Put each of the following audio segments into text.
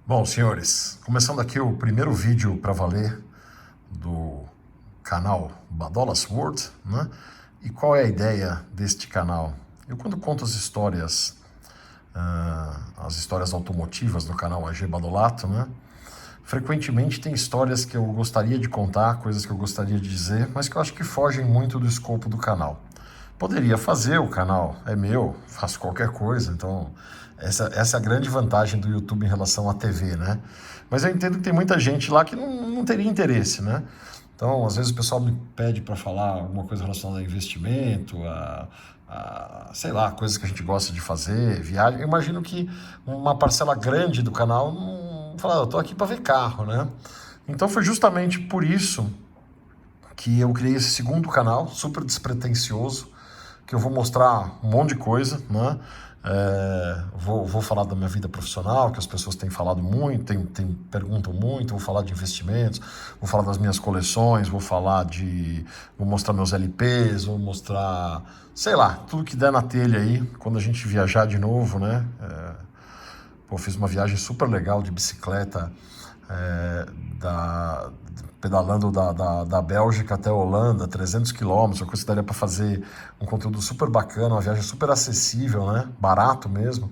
Bom, senhores, começando aqui o primeiro vídeo para valer do canal Badolas World, né? E qual é a ideia deste canal? Eu quando conto as histórias automotivas do canal AG Badolato, né? Frequentemente tem histórias que eu gostaria de contar, coisas que eu gostaria de dizer, mas que eu acho que fogem muito do escopo do canal. Poderia fazer, o canal é meu, faço qualquer coisa, então essa é a grande vantagem do YouTube em relação à TV, né? Mas eu entendo que tem muita gente lá que não teria interesse, né? Então, às vezes o pessoal me pede para falar alguma coisa relacionada a investimento, sei lá, coisas que a gente gosta de fazer, viagem. Eu imagino que uma parcela grande do canal não fala, eu tô aqui para ver carro, né? Então foi justamente por isso que eu criei esse segundo canal, super despretensioso, que eu vou mostrar um monte de coisa, né? Vou falar da minha vida profissional, que as pessoas têm falado muito, perguntam muito, vou falar de investimentos, vou falar das minhas coleções, vou mostrar meus LPs, vou mostrar, sei lá, tudo que der na telha aí, quando a gente viajar de novo, né? Fiz uma viagem super legal de bicicleta, pedalando da Bélgica até a Holanda, 300 quilômetros, eu consideraria para fazer um conteúdo super bacana, uma viagem super acessível, né? Barato mesmo,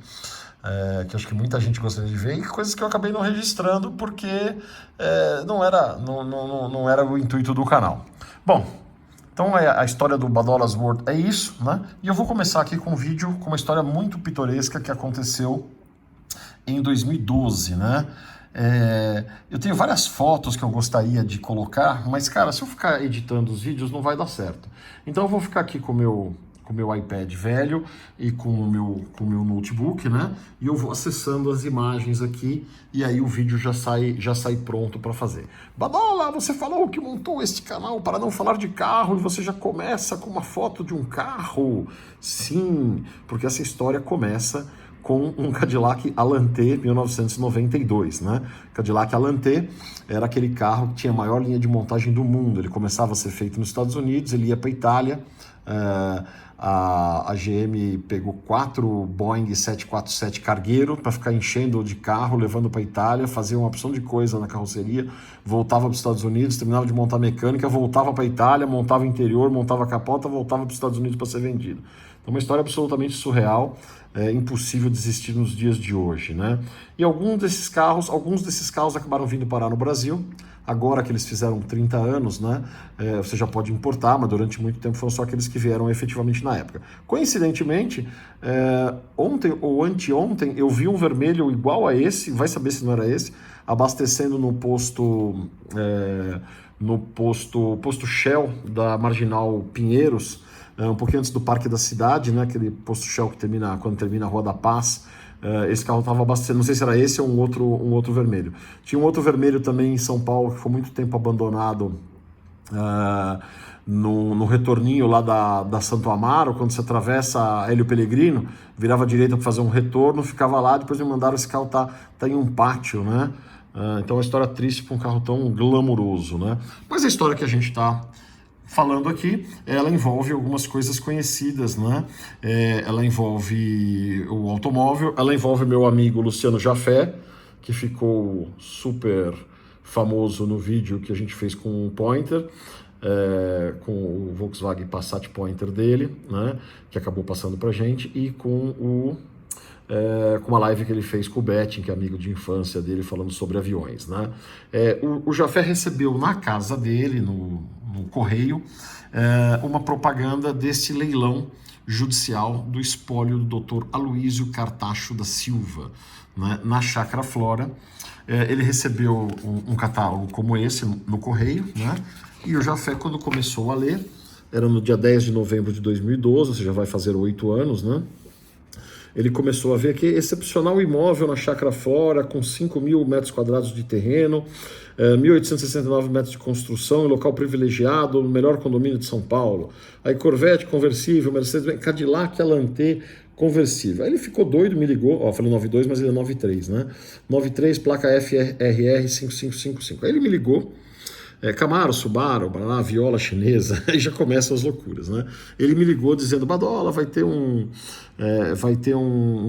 que acho que muita gente gostaria de ver, e coisas que eu acabei não registrando porque não era o intuito do canal. Bom, então a história do Badolas World é isso, né? E eu vou começar aqui com um vídeo com uma história muito pitoresca que aconteceu em 2012, né? Eu tenho várias fotos que eu gostaria de colocar, mas, cara, se eu ficar editando os vídeos não vai dar certo. Então eu vou ficar aqui com o meu iPad velho e com o meu notebook, né? E eu vou acessando as imagens aqui e aí o vídeo já sai pronto para fazer. Badola, você falou que montou este canal para não falar de carro e você já começa com uma foto de um carro. Sim, porque essa história começa com um Cadillac Alante 1992, né? Cadillac Alante era aquele carro que tinha a maior linha de montagem do mundo. Ele começava a ser feito nos Estados Unidos, ele ia para a Itália. A GM pegou 4 Boeing 747 cargueiro para ficar enchendo de carro, levando para a Itália, fazia uma opção de coisa na carroceria, voltava para os Estados Unidos, terminava de montar mecânica, voltava para a Itália, montava interior, montava a capota, voltava para os Estados Unidos para ser vendido. Então, uma história absolutamente surreal, impossível de existir nos dias de hoje, né? E alguns desses carros acabaram vindo parar no Brasil. Agora que eles fizeram 30 anos, né, você já pode importar, mas durante muito tempo foram só aqueles que vieram efetivamente na época. Coincidentemente, ontem ou anteontem, eu vi um vermelho igual a esse, vai saber se não era esse, abastecendo no posto Shell da Marginal Pinheiros, um pouquinho antes do Parque da Cidade, né, aquele posto Shell que quando termina a Rua da Paz. Esse carro estava abastecendo, não sei se era esse ou um outro vermelho. Tinha um outro vermelho também em São Paulo, que foi muito tempo abandonado, no retorninho lá da Santo Amaro, quando você atravessa Hélio Pellegrino, virava à direita para fazer um retorno, ficava lá, depois me mandaram esse carro tá em um pátio, né? Então é uma história triste para um carro tão glamuroso, né? Mas a história que a gente está falando aqui, ela envolve algumas coisas conhecidas, né? Ela envolve o automóvel, ela envolve meu amigo Luciano Jafé, que ficou super famoso no vídeo que a gente fez com o Pointer, com o Volkswagen Passat Pointer dele, né? Que acabou passando pra gente, e com uma live que ele fez com o Betting, que é amigo de infância dele, falando sobre aviões, né? O Jafé recebeu na casa dele, no correio, uma propaganda desse leilão judicial do espólio do Dr. Aloísio Cartacho da Silva, né, na Chácara Flora. Ele recebeu um catálogo como esse no correio, né? E o Jafé, quando começou a ler, era no dia 10 de novembro de 2012, ou seja, vai fazer 8 anos, né? Ele começou a ver que excepcional imóvel na Chácara Flora, com 5.000 metros quadrados de terreno, 1.869 metros de construção, em local privilegiado, no melhor condomínio de São Paulo. Aí Corvette conversível, Mercedes, Cadillac Alante conversível. Aí ele ficou doido, me ligou, falei 92, mas ele é 93, né? 93, placa FRR 5555. Aí ele me ligou, Camaro, Subaru, Paraná, viola chinesa, aí já começam as loucuras, né? Ele me ligou dizendo, Badola, vai ter um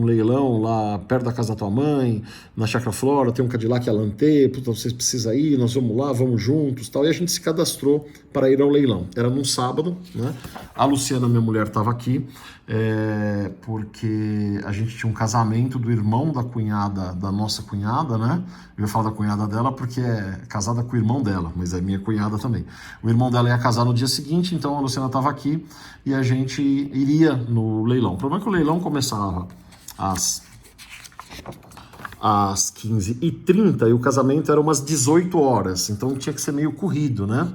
leilão lá perto da casa da tua mãe, na Chácara Flora, tem um Cadillac Alante, puta, vocês precisam ir, nós vamos lá, vamos juntos, tal. E a gente se cadastrou para ir ao leilão. Era num sábado, né? A Luciana, minha mulher, estava aqui, porque a gente tinha um casamento do irmão da cunhada, da nossa cunhada, né? Eu ia falar da cunhada dela porque é casada com o irmão dela, mas é minha cunhada também. O irmão dela ia casar no dia seguinte, então a Luciana estava aqui e a gente iria no leilão. O problema é que o leilão começava às 15h30 e o casamento era umas 18 horas, então tinha que ser meio corrido, né?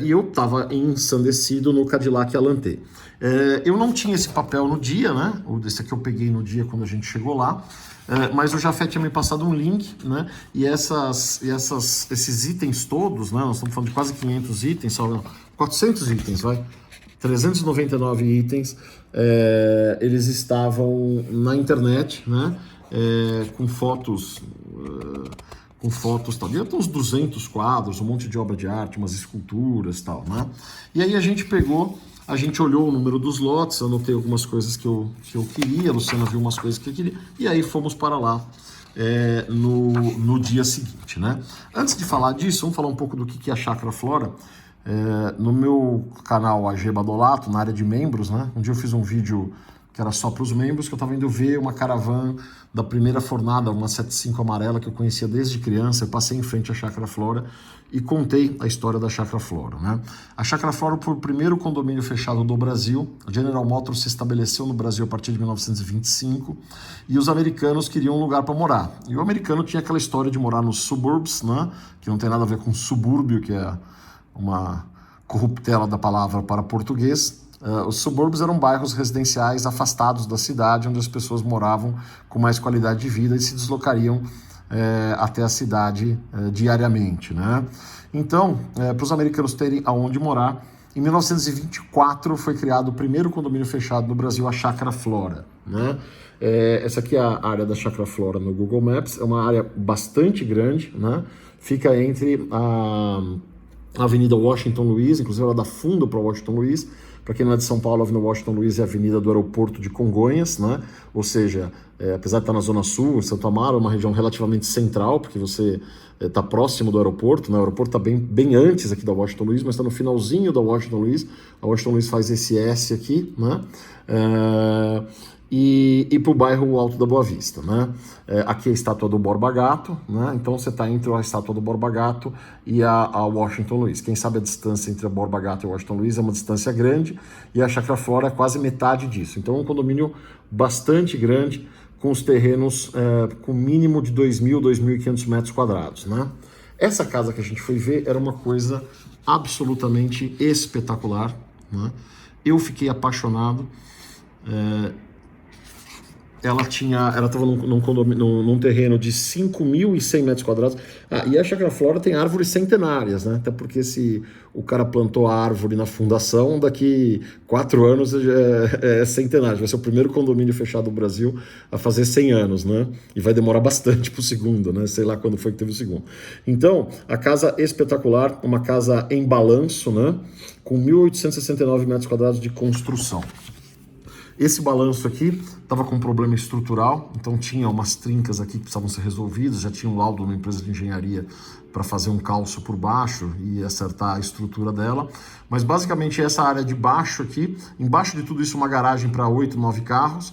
E eu estava ensandecido no Cadillac Alante. Eu não tinha esse papel no dia, né? Esse aqui eu peguei no dia quando a gente chegou lá, mas o Jafé tinha me passado um link, né? E esses itens todos, né? Nós estamos falando de quase 500 itens, só 400 itens, vai? 399 itens, eles estavam na internet, né? Com fotos, tal. Devia ter uns 200 quadros, um monte de obra de arte, umas esculturas, tal, né? E aí a gente olhou o número dos lotes, anotei algumas coisas que eu queria, a Luciana viu umas coisas que eu queria, e aí fomos para lá no dia seguinte, né? Antes de falar disso, vamos falar um pouco do que é a Chácara Flora. No meu canal AG Badolato, na área de membros, né? Um dia eu fiz um vídeo que era só para os membros, que eu estava indo ver uma caravana da primeira fornada, uma 75 amarela, que eu conhecia desde criança. Eu passei em frente à Chácara Flora e contei a história da Chácara Flora, né? A Chácara Flora foi o primeiro condomínio fechado do Brasil. A General Motors se estabeleceu no Brasil a partir de 1925 e os americanos queriam um lugar para morar. E o americano tinha aquela história de morar nos suburbs, né? Que não tem nada a ver com subúrbio, que é uma corruptela da palavra para português. Os subúrbios eram bairros residenciais afastados da cidade, onde as pessoas moravam com mais qualidade de vida e se deslocariam até a cidade diariamente, né? Então, para os americanos terem aonde morar, em 1924 foi criado o primeiro condomínio fechado no Brasil, a Chácara Flora, né? Essa aqui é a área da Chácara Flora no Google Maps, é uma área bastante grande, né? Fica entre a Avenida Washington Luiz, inclusive ela dá fundo para Washington Luiz. Para quem não é de São Paulo, a Avenida Washington Luiz é a avenida do aeroporto de Congonhas, né? Ou seja, apesar de estar na Zona Sul, Santo Amaro é uma região relativamente central, porque você está próximo do aeroporto, né? O aeroporto está bem antes aqui da Washington Luiz, mas está no finalzinho da Washington Luiz. A Washington Luiz faz esse S aqui, né? E para o bairro Alto da Boa Vista, né? Aqui é a estátua do Borba Gato, né? Então você está entre a estátua do Borba Gato e a Washington Luiz. Quem sabe a distância entre a Borba Gato e a Washington Luiz é uma distância grande e a Chácara Flora é quase metade disso. Então é um condomínio bastante grande, com os terrenos com mínimo de 2.000, 2.500 metros quadrados, né? Essa casa que a gente foi ver era uma coisa absolutamente espetacular, né? Eu fiquei apaixonado. Ela estava num terreno de 5.100 metros quadrados. E a Chácara Flora tem árvores centenárias, né? Até porque se o cara plantou a árvore na fundação, daqui 4 anos é centenário. Vai ser o primeiro condomínio fechado do Brasil a fazer 100 anos, né? E vai demorar bastante para o segundo, né? Sei lá quando foi que teve o segundo. Então, a casa espetacular, uma casa em balanço, né? Com 1.869 metros quadrados de construção. Esse balanço aqui estava com um problema estrutural, então tinha umas trincas aqui que precisavam ser resolvidas, já tinha um laudo de uma empresa de engenharia para fazer um calço por baixo e acertar a estrutura dela. Mas basicamente essa área de baixo aqui, embaixo de tudo isso uma garagem para 8, 9 carros,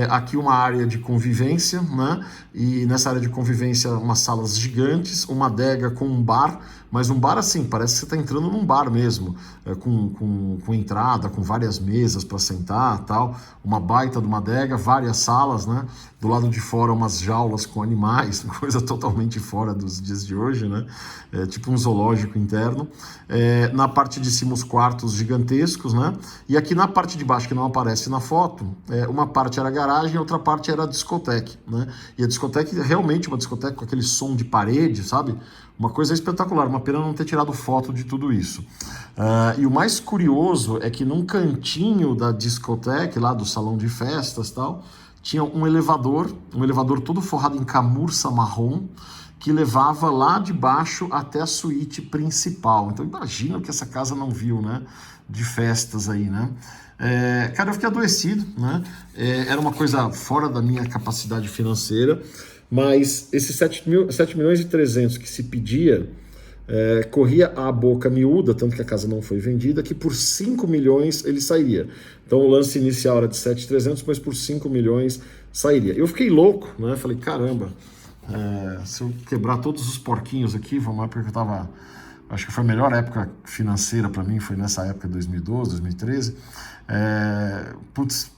aqui uma área de convivência, né? E nessa área de convivência umas salas gigantes, uma adega com um bar, mas um bar assim, parece que você está entrando num bar mesmo, com entrada, com várias mesas para sentar, tal, uma baita de uma adega, várias salas, né? Do lado de fora umas jaulas com animais, coisa totalmente fora dos dias de hoje, né? Tipo um zoológico interno. Na parte de cima os quartos gigantescos, né? E aqui na parte de baixo, que não aparece na foto, uma parte era garagem, a outra parte era a discoteca, né? E a discoteca é realmente uma discoteca com aquele som de parede, sabe? Uma coisa espetacular, uma pena não ter tirado foto de tudo isso. E o mais curioso é que num cantinho da discoteca, lá do salão de festas e tal, tinha um elevador todo forrado em camurça marrom, que levava lá de baixo até a suíte principal. Então imagina o que essa casa não viu, né? De festas aí, né? Cara, eu fiquei adoecido, né? Era uma coisa fora da minha capacidade financeira, mas esses 7.300.000 que se pedia, corria a boca miúda, tanto que a casa não foi vendida, que por 5 milhões ele sairia. Então o lance inicial era de 7.300, mas por 5 milhões sairia. Eu fiquei louco, né? Falei, caramba, se eu quebrar todos os porquinhos aqui, vamos lá, porque eu tava... Acho que foi a melhor época financeira para mim, foi nessa época de 2012, 2013.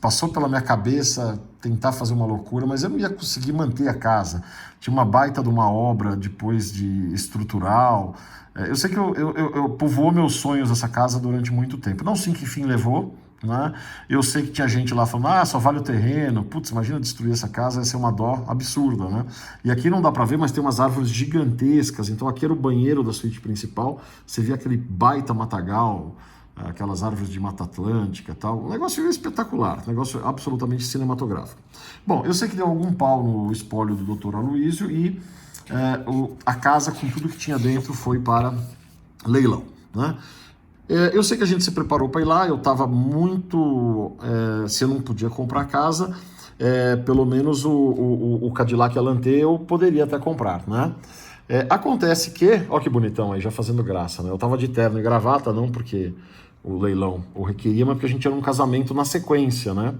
Passou pela minha cabeça tentar fazer uma loucura, mas eu não ia conseguir manter a casa. Tinha uma baita de uma obra depois de estrutural. Eu sei que eu povoou meus sonhos essa casa durante muito tempo. Não sei que fim levou, né? Eu sei que tinha gente lá falando, só vale o terreno, imagina destruir essa casa, ia ser uma dó absurda, né? E aqui não dá pra ver, mas tem umas árvores gigantescas, então aqui era o banheiro da suíte principal, você via aquele baita matagal, aquelas árvores de Mata Atlântica e tal, um negócio espetacular, um negócio absolutamente cinematográfico. Bom, eu sei que deu algum pau no espólio do Dr. Aloysio e a casa com tudo que tinha dentro foi para leilão, né? Eu sei que a gente se preparou para ir lá, eu estava muito... se eu não podia comprar casa, pelo menos o Cadillac Alante eu poderia até comprar, né? Acontece que... Ó que bonitão aí, já fazendo graça, né? Eu estava de terno e gravata, não porque o leilão o requeria, mas porque a gente era um casamento na sequência, né?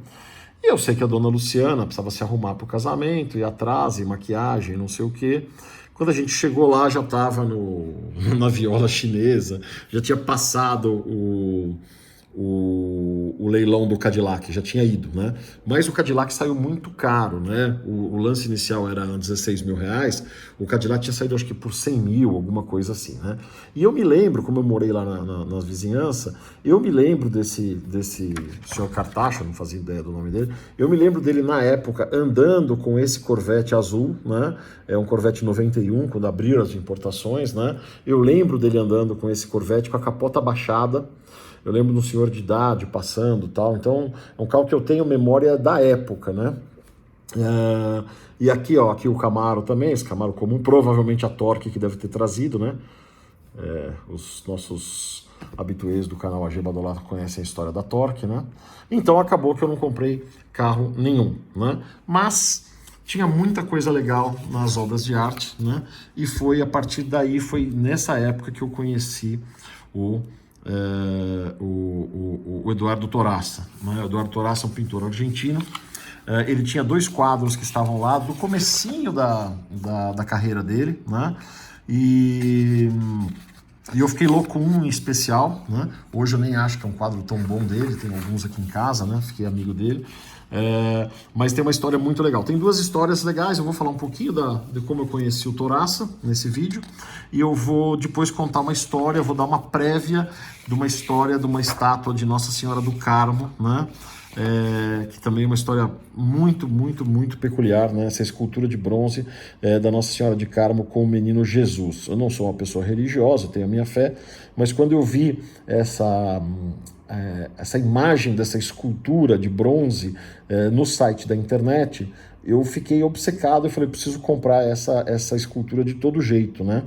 E eu sei que a dona Luciana precisava se arrumar para o casamento, ir atrás, e maquiagem, não sei o quê. Quando a gente chegou lá, já estava na viola chinesa, já tinha passado o leilão do Cadillac, já tinha ido, né? Mas o Cadillac saiu muito caro, né? O lance inicial era 16 mil reais, o Cadillac tinha saído acho que por 100 mil, alguma coisa assim, né? E eu me lembro, como eu morei lá na vizinhança, eu me lembro desse senhor Cartacho, não fazia ideia do nome dele, eu me lembro dele na época andando com esse Corvette azul, né? É um Corvette 91, quando abriram as importações, né? Eu lembro dele andando com esse Corvette com a capota baixada. Eu lembro de um senhor de idade passando e tal. Então, é um carro que eu tenho memória da época, né? E aqui, ó, aqui o Camaro também, esse Camaro comum, provavelmente a Torque que deve ter trazido, né? Os nossos habituês do canal AG Badolato conhecem a história da Torque, né? Então, acabou que eu não comprei carro nenhum, né? Mas tinha muita coisa legal nas obras de arte, né? E foi a partir daí, foi nessa época que eu conheci o Eduardo Toraça, né? O Eduardo Toraça é um pintor argentino. Ele tinha 2 quadros que estavam lá do comecinho da carreira dele, né? E eu fiquei louco com um em especial, né? Hoje eu nem acho que é um quadro tão bom dele, tem alguns aqui em casa, né? Fiquei amigo dele. Mas tem uma história muito legal. Tem 2 histórias legais, eu vou falar um pouquinho de como eu conheci o Toraça nesse vídeo, e eu vou depois contar uma história, vou dar uma prévia de uma história de uma estátua de Nossa Senhora do Carmo, né? Que também é uma história muito, muito, muito peculiar, né? Essa escultura de bronze da Nossa Senhora de Carmo com o menino Jesus. Eu não sou uma pessoa religiosa, tenho a minha fé, mas quando eu vi essa imagem dessa escultura de bronze no site da internet, eu fiquei obcecado e falei, preciso comprar essa escultura de todo jeito, né?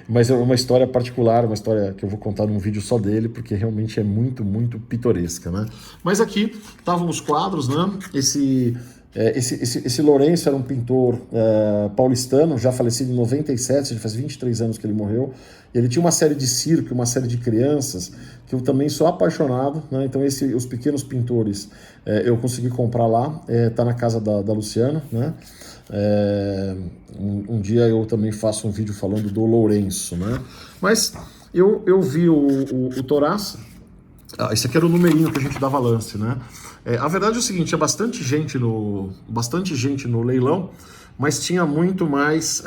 Mas é uma história particular, uma história que eu vou contar num vídeo só dele, porque realmente é muito, muito pitoresca, né? Mas aqui estavam os quadros, né? Esse Lourenço era um pintor paulistano, já falecido em 97, já faz 23 anos que ele morreu. Ele tinha uma série de circo, uma série de crianças, que eu também sou apaixonado, né? Então os pequenos pintores eu consegui comprar lá, tá na casa da Luciana, né? Um dia eu também faço um vídeo falando do Lourenço, né? Mas eu vi o Toraça. Esse aqui era o numerinho que a gente dava lance, né? A verdade é o seguinte, tinha bastante gente no leilão, mas tinha muito mais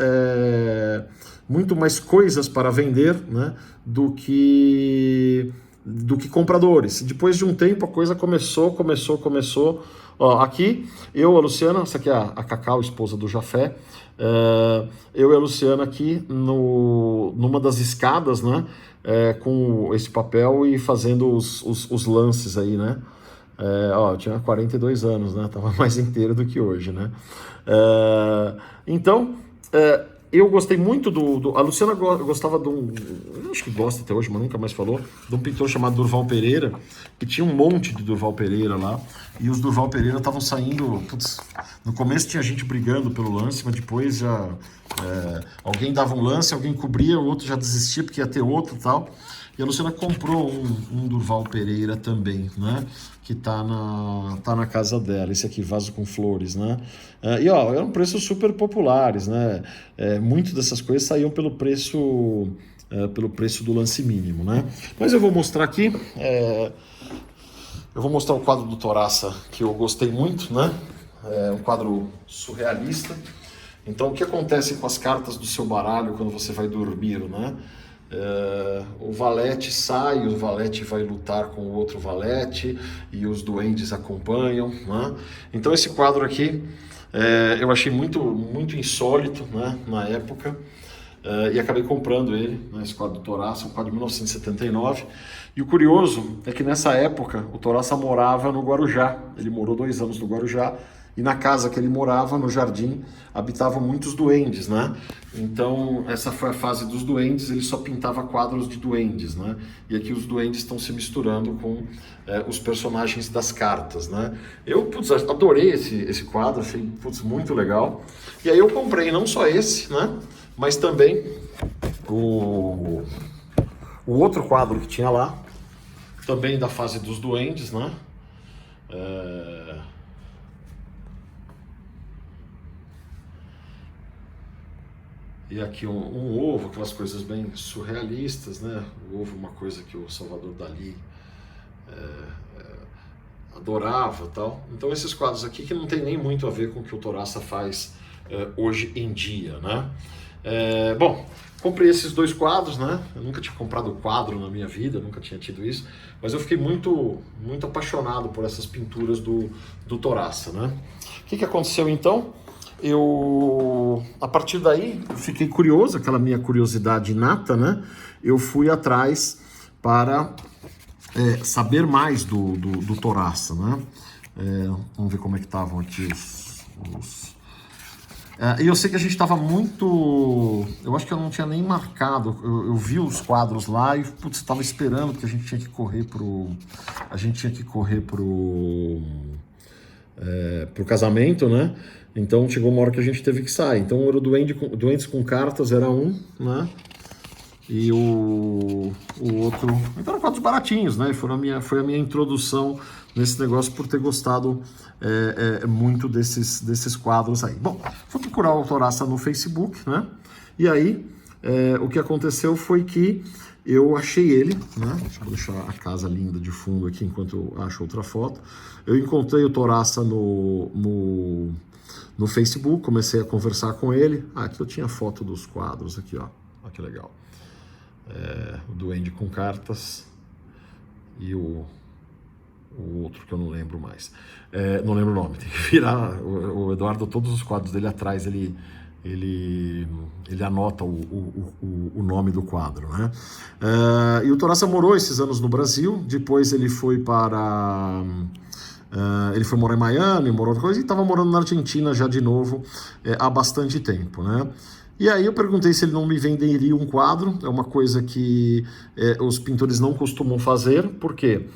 coisas para vender, né, do que compradores. Depois de um tempo a coisa começou. Ó, aqui, eu e a Luciana, essa aqui é a Cacau, esposa do Jafé, eu e a Luciana aqui numa das escadas, né, com esse papel e fazendo os lances aí, né? Eu tinha 42 anos, né? Tava mais inteiro do que hoje, né? Então, eu gostei muito a Luciana gostava de um, eu acho que gosta até hoje, mas nunca mais falou, de um pintor chamado Durval Pereira, que tinha um monte de Durval Pereira lá, e os Durval Pereira estavam saindo, putz, no começo tinha gente brigando pelo lance, mas depois já alguém dava um lance, alguém cobria, o outro já desistia porque ia ter outro e tal. E a Luciana comprou um Durval Pereira também, né? Que tá na casa dela. Esse aqui, vaso com flores, né? Eram preços super populares, né? Muito dessas coisas saíam pelo preço do lance mínimo, né? Mas eu vou mostrar aqui. Eu vou mostrar o quadro do Toraça, que eu gostei muito, né? É um quadro surrealista. Então, o que acontece com as cartas do seu baralho quando você vai dormir, né? O valete sai, o valete vai lutar com o outro valete e os duendes acompanham, né? Então esse quadro aqui eu achei muito, muito insólito, né, na época, e acabei comprando ele, né, esse quadro do Toraça, um quadro de 1979. E o curioso é que nessa época o Toraça morava no Guarujá, ele morou 2 anos no Guarujá. E na casa que ele morava, no jardim, habitavam muitos duendes, né? Então, essa foi a fase dos duendes, ele só pintava quadros de duendes, né? E aqui os duendes estão se misturando com os personagens das cartas, né? Eu, adorei esse quadro, achei, muito legal. E aí eu comprei não só esse, né? Mas também o outro quadro que tinha lá, também da fase dos duendes, né? E aqui um ovo, aquelas coisas bem surrealistas, né? O ovo, uma coisa que o Salvador Dalí adorava, tal. Então esses quadros aqui que não tem nem muito a ver com o que o Toraça faz hoje em dia, né? Bom, comprei esses 2 quadros, né? Eu nunca tinha comprado quadro na minha vida, nunca tinha tido isso, mas eu fiquei muito, muito apaixonado por essas pinturas do Toraça, né? O que aconteceu então? A partir daí, eu fiquei curioso, aquela minha curiosidade inata, né? Eu fui atrás para saber mais do Toraça, né? Vamos ver como é que estavam aqui e eu sei que a gente estava muito... Eu acho que eu não tinha nem marcado. Eu vi os quadros lá e estava esperando, porque a gente tinha que correr pro casamento, né? Então chegou uma hora que a gente teve que sair. Então era o Duendes com Cartas, era um, né? E o outro... Então eram quadros baratinhos, né? Foi a minha introdução nesse negócio por ter gostado muito desses quadros aí. Bom, fui procurar o Toraça no Facebook, né? E aí o que aconteceu foi que eu achei ele, né? Deixa eu deixar a casa linda de fundo aqui enquanto eu acho outra foto. Eu encontrei o Toraça no Facebook, comecei a conversar com ele. Aqui eu tinha foto dos quadros aqui, ó. Olha que legal. O Duende com Cartas e o outro que eu não lembro mais. Não lembro o nome, tem que virar. O Eduardo, todos os quadros dele atrás, ele anota o nome do quadro, né? E o Toraça morou esses anos no Brasil, depois ele foi para... ele foi morar em Miami, morou outra coisa, e estava morando na Argentina já de novo há bastante tempo, né? E aí eu perguntei se ele não me venderia um quadro. É uma coisa que os pintores não costumam fazer. Por quê?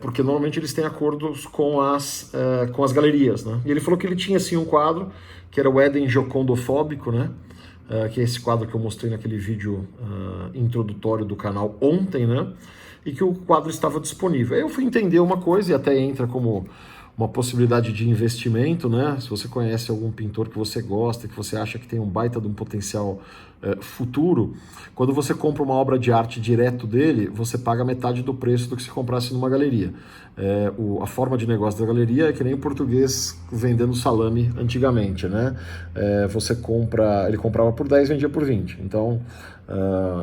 Porque normalmente eles têm acordos com as galerias, né? E ele falou que ele tinha sim um quadro, que era o Éden Jocondofóbico, né? Que é esse quadro que eu mostrei naquele vídeo introdutório do canal ontem, né? E que o quadro estava disponível. Aí eu fui entender uma coisa, e até entra como uma possibilidade de investimento, né? Se você conhece algum pintor que você gosta, que você acha que tem um baita de um potencial futuro, quando você compra uma obra de arte direto dele, você paga metade do preço do que se comprasse numa galeria. A forma de negócio da galeria é que nem o português vendendo salame antigamente, né? Ele comprava por 10, vendia por 20. Então,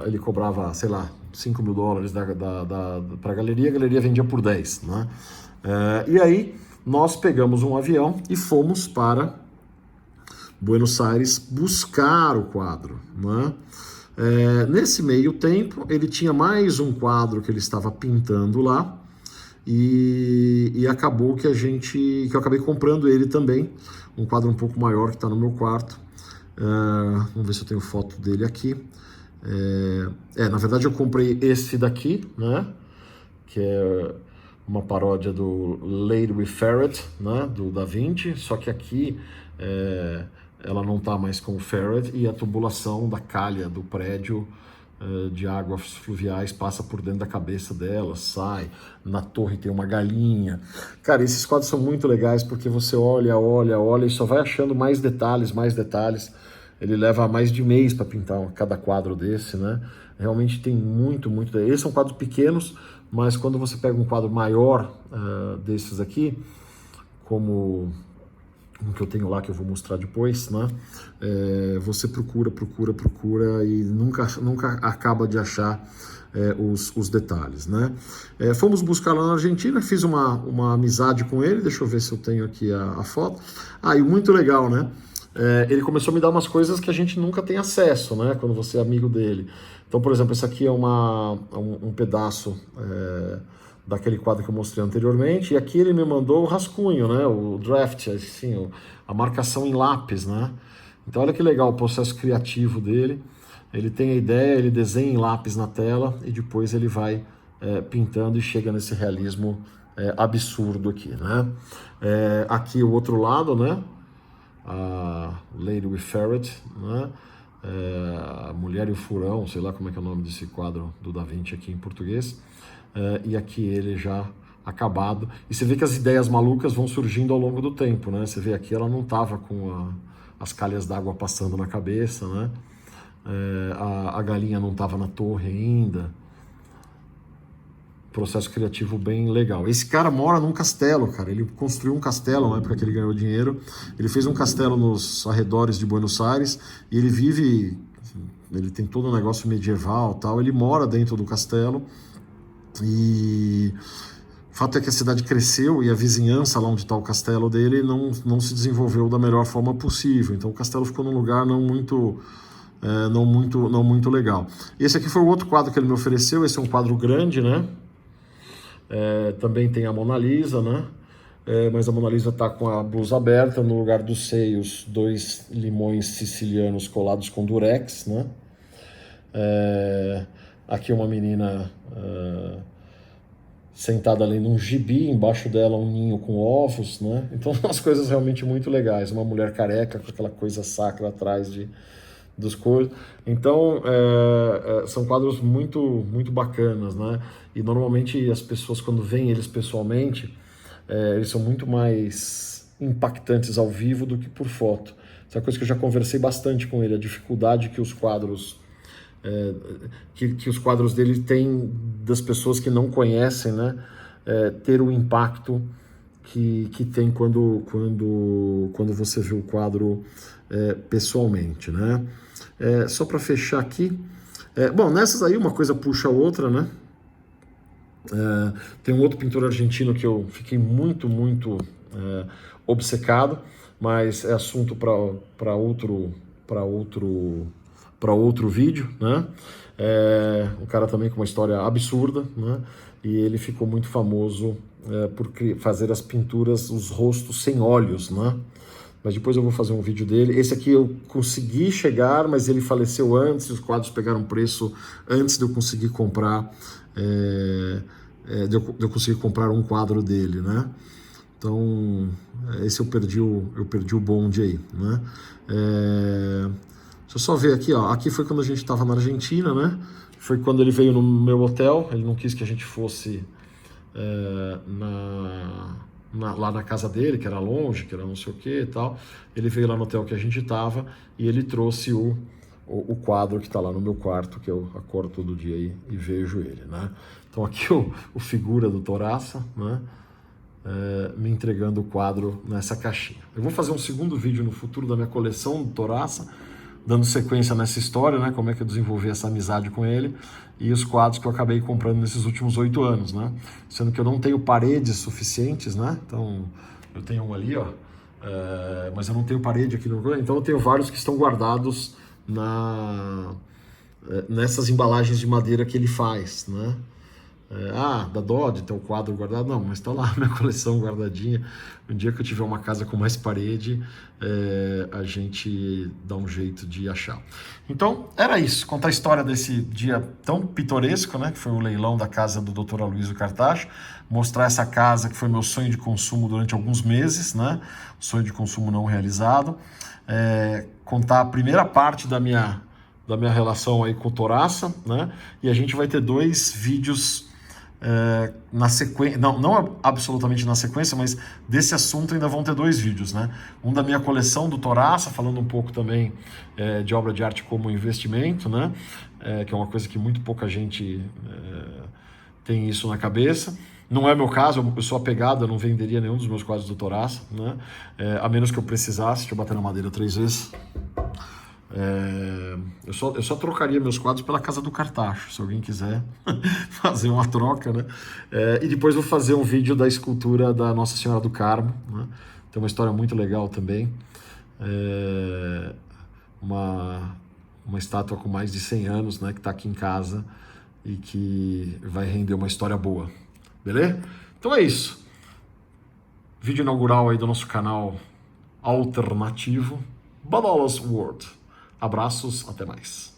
ele cobrava, sei lá, $5.000 para a galeria vendia por 10, né? E aí, nós pegamos um avião e fomos para Buenos Aires buscar o quadro, né? Nesse meio tempo, ele tinha mais um quadro que ele estava pintando lá, e acabou que que eu acabei comprando ele também, um quadro um pouco maior que está no meu quarto. Vamos ver se eu tenho foto dele aqui. Na verdade eu comprei esse daqui, né, que é uma paródia do Lady with Ferret, né, do Da Vinci, só que aqui ela não está mais com o ferret e a tubulação da calha do prédio de águas fluviais passa por dentro da cabeça dela, sai, na torre tem uma galinha. Cara, esses quadros são muito legais porque você olha e só vai achando mais detalhes, mais detalhes. Ele leva mais de mês para pintar cada quadro desse, né? Realmente tem muito. Esses são quadros pequenos, mas quando você pega um quadro maior desses aqui, como um que eu tenho lá, que eu vou mostrar depois, né? Você procura e nunca acaba de achar os detalhes, né? Fomos buscar lá na Argentina, fiz uma amizade com ele, deixa eu ver se eu tenho aqui a foto. E muito legal, né? Ele começou a me dar umas coisas que a gente nunca tem acesso, né? Quando você é amigo dele. Então, por exemplo, esse aqui é um pedaço daquele quadro que eu mostrei anteriormente, e aqui ele me mandou o rascunho, né? O draft, assim, a marcação em lápis, né? Então, olha que legal o processo criativo dele. Ele tem a ideia, ele desenha em lápis na tela e depois ele vai pintando e chega nesse realismo absurdo aqui, né? Aqui o outro lado, né? A Lady with Ferret, né? A Mulher e o Furão, sei lá como é que é o nome desse quadro do Da Vinci aqui em português. E aqui ele já acabado. E você vê que as ideias malucas vão surgindo ao longo do tempo, né? Você vê aqui ela não estava com as calhas d'água passando na cabeça, né? A galinha não estava na torre ainda. Processo criativo bem legal. Esse cara mora num castelo, cara. Ele construiu um castelo na época que ele ganhou dinheiro. Ele fez um castelo nos arredores de Buenos Aires e ele vive... Ele tem todo um negócio medieval, tal. Ele mora dentro do castelo e o fato é que a cidade cresceu e a vizinhança lá onde está o castelo dele não se desenvolveu da melhor forma possível. Então o castelo ficou num lugar não muito legal. Esse aqui foi o outro quadro que ele me ofereceu. Esse é um quadro grande, né? Também tem a Mona Lisa, né? Mas a Mona Lisa está com a blusa aberta, no lugar dos seios, 2 limões sicilianos colados com durex, né? Aqui uma menina sentada lendo um gibi, embaixo dela um ninho com ovos, né? Então umas coisas realmente muito legais. Uma mulher careca com aquela coisa sacra atrás dos coisas. Então são quadros muito bacanas, né? E normalmente as pessoas, quando veem eles pessoalmente, eles são muito mais impactantes ao vivo do que por foto. Essa é uma coisa que eu já conversei bastante com ele, a dificuldade que os quadros que os quadros dele têm das pessoas que não conhecem, né? Ter o impacto que tem quando você vê o quadro pessoalmente, né? Só para fechar aqui, bom, nessas aí uma coisa puxa a outra, né? Tem um outro pintor argentino que eu fiquei muito obcecado, mas é assunto para outro vídeo, né? Um cara também com uma história absurda, né? E ele ficou muito famoso por fazer as pinturas, os rostos sem olhos, né? Mas depois eu vou fazer um vídeo dele. Esse aqui eu consegui chegar, mas ele faleceu antes, os quadros pegaram preço antes de eu conseguir comprar, de eu conseguir comprar um quadro dele, né? Então, esse eu perdi o bonde aí, né? Deixa eu só ver aqui, ó. Aqui foi quando a gente estava na Argentina, né? Foi quando ele veio no meu hotel. Ele não quis que a gente fosse lá na casa dele, que era longe, que era não sei o que e tal. Ele veio lá no hotel que a gente estava e ele trouxe o quadro que está lá no meu quarto, que eu acordo todo dia e vejo ele, né? Então aqui o figura do Toraça, né? Me entregando o quadro nessa caixinha. Eu vou fazer um segundo vídeo no futuro da minha coleção do Toraça, dando sequência nessa história, né? Como é que eu desenvolvi essa amizade com ele e os quadros que eu acabei comprando nesses últimos 8 anos, né? Sendo que eu não tenho paredes suficientes, né? Então, eu tenho um ali, ó, mas eu não tenho parede aqui no lugar, então eu tenho vários que estão guardados nessas embalagens de madeira que ele faz, né? Da Dodge, tem o quadro guardado. Não, mas está lá a minha coleção guardadinha. Um dia que eu tiver uma casa com mais parede, a gente dá um jeito de achar. Então, era isso. Contar a história desse dia tão pitoresco, né? Que foi o leilão da casa do Dr. Aloysio Cartacho. Mostrar essa casa que foi meu sonho de consumo durante alguns meses, né? Sonho de consumo não realizado. Contar a primeira parte da minha relação aí com o Toraça, né? E a gente vai ter 2 vídeos na sequência, não absolutamente na sequência, mas desse assunto ainda vão ter 2 vídeos, né? Um da minha coleção do Toraça, falando um pouco também de obra de arte como investimento, né? Que é uma coisa que muito pouca gente tem isso na cabeça. Não é meu caso, eu sou apegado, eu não venderia nenhum dos meus quadros do Toraça, né? A menos que eu precisasse. Deixa eu bater na madeira 3 vezes. Eu só trocaria meus quadros pela casa do Cartacho, se alguém quiser fazer uma troca, né? E depois vou fazer um vídeo da escultura da Nossa Senhora do Carmo, né? Tem uma história muito legal também. Uma estátua com mais de 100 anos, né? Que está aqui em casa e que vai render uma história boa. Beleza? Então é isso. Vídeo inaugural aí do nosso canal alternativo, Badolas World. Abraços, até mais.